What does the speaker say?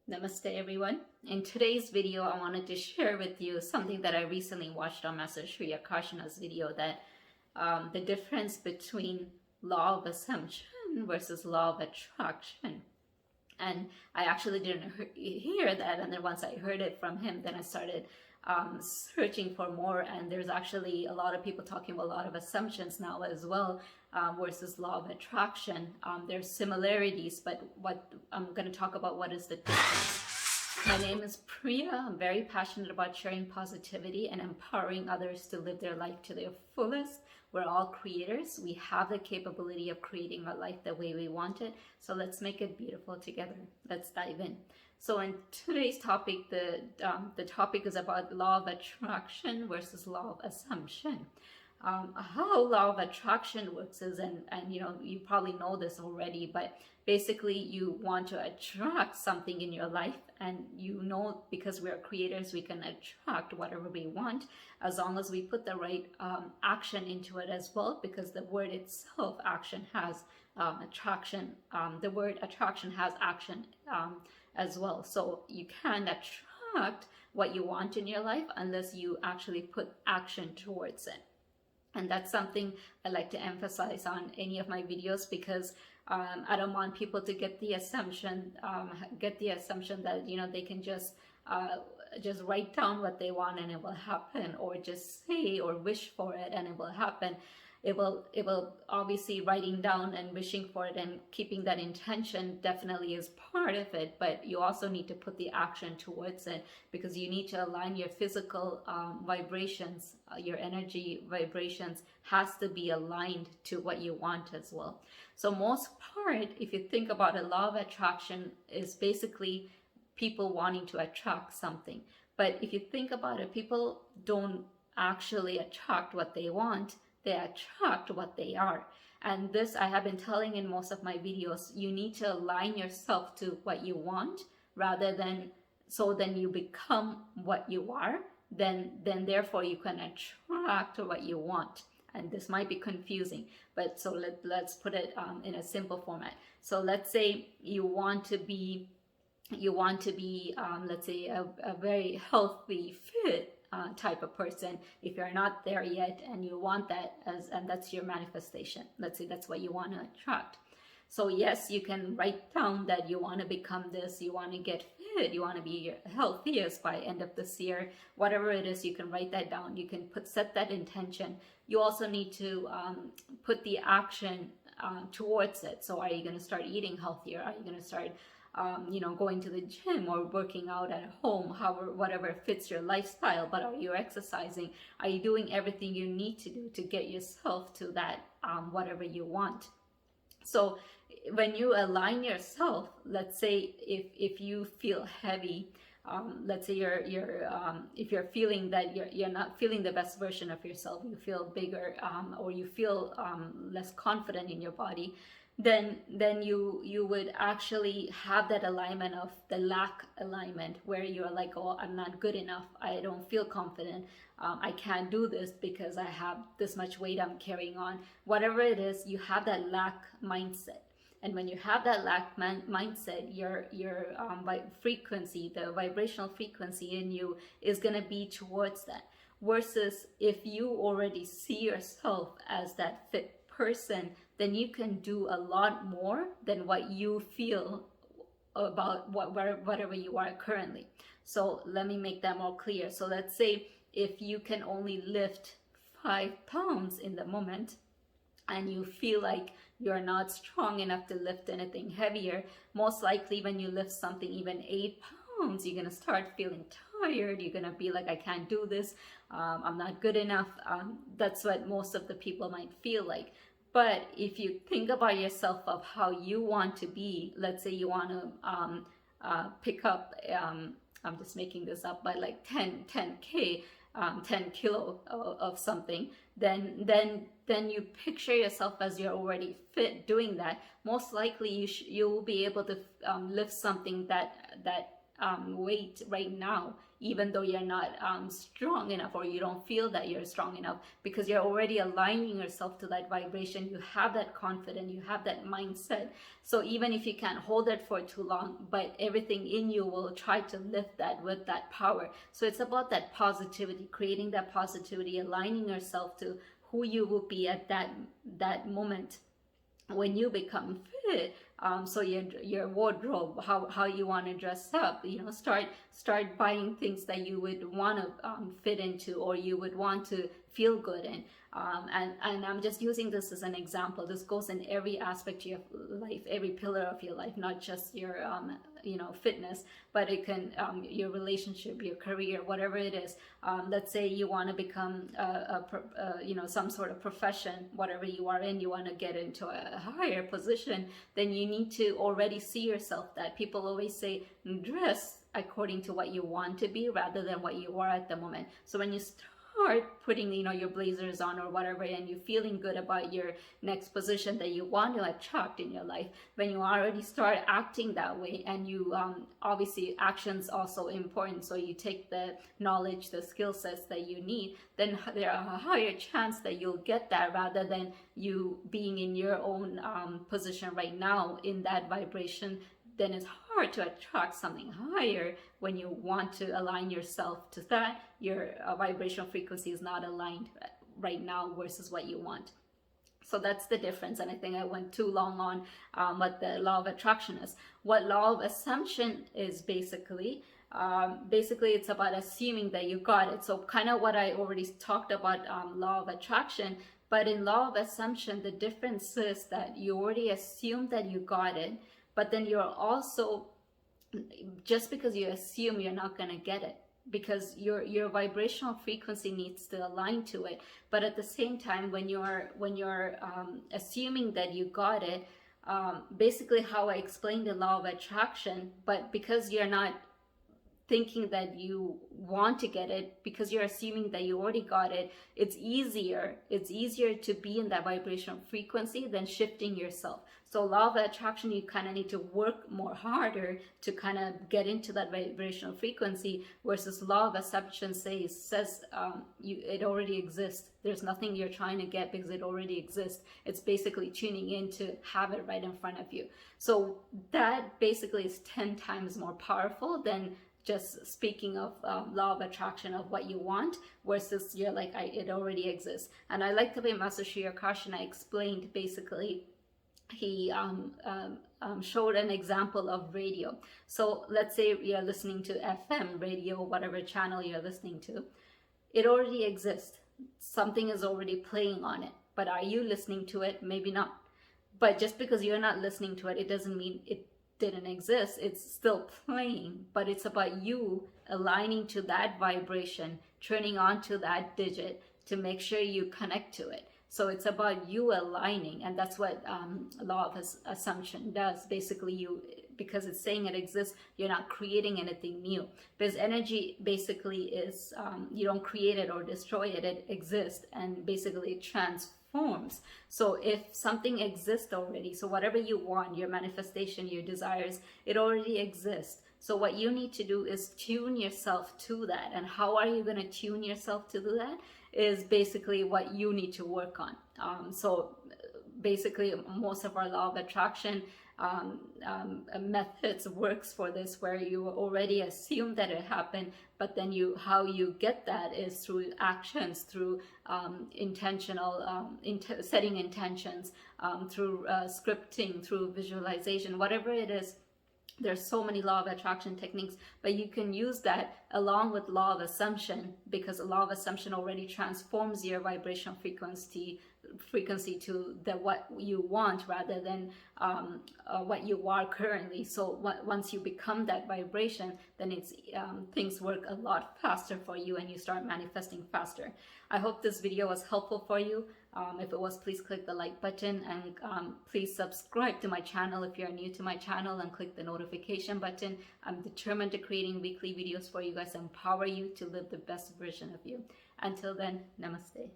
Namaste everyone. In today's video, I wanted to share with you something that I recently watched on Master Sri Akarshana's video, that the difference between law of assumption versus law of attraction. And I actually didn't hear that, and then once I heard it from him, then I started searching for more, and there's actually a lot of people talking about a lot of assumptions now as well, versus law of attraction. There's similarities, but what I'm going to talk about, what is the difference. My name is Priya. I'm very passionate about sharing positivity and empowering others to live their life to their fullest. We're all creators. We have the capability of creating our life the way we want it. So let's make it beautiful together. Let's dive in. So in today's topic, the topic is about law of attraction versus law of assumption. How law of attraction works is, and you probably know this already, but basically you want to attract something in your life, and because we are creators, we can attract whatever we want as long as we put the right action into it as well, because the word itself, action, has attraction. The word attraction has action as well. So you can attract what you want in your life unless you actually put action towards it. And that's something I like to emphasize on any of my videos, because I don't want people to get the assumption that they can just write down what they want and it will happen, or just say or wish for it and it will happen. It will obviously, writing down and wishing for it and keeping that intention definitely is part of it, but you also need to put the action towards it, because you need to align your physical vibrations, your energy vibrations has to be aligned to what you want as well. So most part, if you think about it, law of attraction is basically people wanting to attract something. But if you think about it, people don't actually attract what they want. They attract what they are. And this I have been telling in most of my videos. You need to align yourself to what you want, rather than, so then you become what you are, then therefore you can attract what you want. And this might be confusing, but so let's put it in a simple format. So let's say you want to be let's say a very healthy, fit type of person. If you're not there yet and you want that, and that's your manifestation, let's say that's what you want to attract. So yes, you can write down that you want to become this, you want to get fit, you want to be your healthiest by end of this year, whatever it is. You can write that down, you can set that intention. You also need to put the action towards it. So are you going to start eating healthier? Are you going to start going to the gym or working out at home, whatever fits your lifestyle? But are you exercising? Are you doing everything you need to do to get yourself to that whatever you want? So when you align yourself, let's say if you feel heavy, let's say if you're feeling that you're not feeling the best version of yourself, you feel bigger, or you feel less confident in your body, then you would actually have that alignment of the lack alignment, where you're like, oh, I'm not good enough, I don't feel confident, I can't do this because I have this much weight I'm carrying on. Whatever it is, you have that lack mindset. And when you have that lack mindset, your frequency, the vibrational frequency in you is going to be towards that. Versus if you already see yourself as that fit person, then you can do a lot more than what you feel about whatever you are currently. So let me make that more clear. So let's say if you can only lift 5 pounds in the moment, and you feel like you're not strong enough to lift anything heavier, most likely when you lift something even 8 pounds, you're going to start feeling tired. You're going to be like, I can't do this, I'm not good enough. That's what most of the people might feel like. But if you think about yourself of how you want to be, let's say you want to pick up, I'm just making this up, but like 10 kilo of something, then you picture yourself as you're already fit doing that. Most likely you will be able to lift something that weight right now, even though you're not strong enough, or you don't feel that you're strong enough, because you're already aligning yourself to that vibration. You have that confidence, you have that mindset. So even if you can't hold it for too long, but everything in you will try to lift that with that power. So it's about that positivity, creating that positivity, aligning yourself to who you will be at that moment when you become fit. So your wardrobe, how you want to dress up, start buying things that you would want to fit into, or you would want to feel good in. And I'm just using this as an example. This goes in every aspect of your life, every pillar of your life, not just your fitness, but it can your relationship, your career, whatever it is. Let's say you want to become some sort of profession, whatever you are in, you want to get into a higher position, then you need to already see yourself that. People always say dress according to what you want to be rather than what you are at the moment. So when you start putting your blazers on or whatever, and you're feeling good about your next position that you want to attract in your life, when you already start acting that way, and you obviously actions also important, so you take the knowledge, the skill sets that you need, then there are a higher chance that you'll get that, rather than you being in your own position right now in that vibration. Then it's hard to attract something higher when you want to align yourself to that. Your vibrational frequency is not aligned right now versus what you want. So that's the difference. And I think I went too long on what the law of attraction is. What law of assumption is basically it's about assuming that you got it. So kind of what I already talked about, law of attraction. But in law of assumption, the difference is that you already assume that you got it, but then you're also, just because you assume, you're not going to get it, because your vibrational frequency needs to align to it. But at the same time, when you're assuming that you got it, basically how I explained the law of attraction, but because you're not thinking that you want to get it, because you're assuming that you already got it, it's easier to be in that vibrational frequency than shifting yourself. So law of attraction, you kind of need to work more harder to kind of get into that vibrational frequency, versus law of assumption says it already exists. There's nothing you're trying to get, because it already exists. It's basically tuning in to have it right in front of you. So that basically is 10 times more powerful than just speaking of law of attraction of what you want, versus you're like, it already exists. And I like the way Master Sri Akarshana explained, basically, he showed an example of radio. So let's say you're listening to FM radio, whatever channel you're listening to, it already exists. Something is already playing on it, but are you listening to it? Maybe not. But just because you're not listening to it, it doesn't mean it didn't exist. It's still playing, but it's about you aligning to that vibration, turning on to that digit to make sure you connect to it. So it's about you aligning, and that's what law of assumption does. Basically, because it's saying it exists, you're not creating anything new. Because energy basically is, you don't create it or destroy it, it exists, and basically it transforms. So if something exists already, so whatever you want, your manifestation, your desires, it already exists. So what you need to do is tune yourself to that. And how are you going to tune yourself to do that? Is basically what you need to work on. So basically, most of our law of attraction methods works for this, where you already assume that it happened, but then how you get that is through actions, through intentional setting intentions, through scripting, through visualization, whatever it is. There's so many law of attraction techniques, but you can use that along with law of assumption, because the law of assumption already transforms your vibrational frequency to what you want, rather than what you are currently. So once you become that vibration, then it's things work a lot faster for you, and you start manifesting faster. I hope this video was helpful for you. If it was, please click the like button, and please subscribe to my channel if you're new to my channel, and click the notification button. I'm determined to creating weekly videos for you guys to empower you to live the best version of you. Until then, namaste.